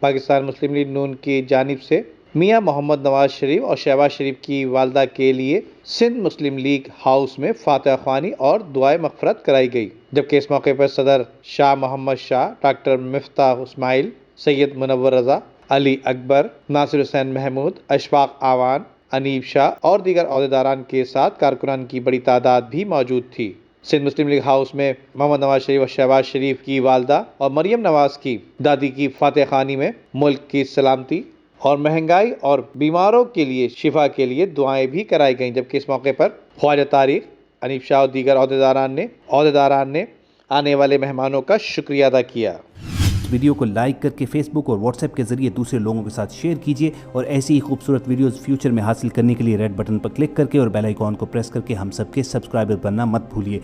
پاکستان مسلم league نون کی جانب سے میاں محمد نواز شریف اور شہباز شریف کی والدہ کے لیے سندھ مسلم لیگ ہاؤس میں فاتحہ خوانی اور دعائے مغفرت کرائی گئی، جبکہ اس موقع پر صدر شاہ محمد شاہ، ڈاکٹر مفتاح اسماعیل، سید منور رضا، علی اکبر، ناصر حسین محمود، اشفاق اعوان، انیب شاہ اور دیگر عہدیداران کے ساتھ کارکنان کی بڑی تعداد بھی موجود تھی۔ سندھ مسلم لیگ ہاؤس میں محمد نواز شریف اور شہباز شریف کی والدہ اور مریم نواز کی دادی کی فاتحہ خوانی میں ملک کی سلامتی اور مہنگائی اور بیماروں کے لیے شفا کے لیے دعائیں بھی کرائی گئیں، جبکہ اس موقع پر خواجہ طارق، انیب شاہ اور دیگر عہدیداران نے آنے والے مہمانوں کا شکریہ ادا کیا۔ ویڈیو کو لائک کر کے فیس بک اور واٹس ایپ کے ذریعے دوسرے لوگوں کے ساتھ شیئر کیجیے، اور ایسی ہی خوبصورت ویڈیوز فیوچر میں حاصل کرنے کے لیے ریڈ بٹن پر کلک کر کے اور بیل آئیکن کو پریس کر کے ہم سب کے سبسکرائبر بننا مت بھولیے۔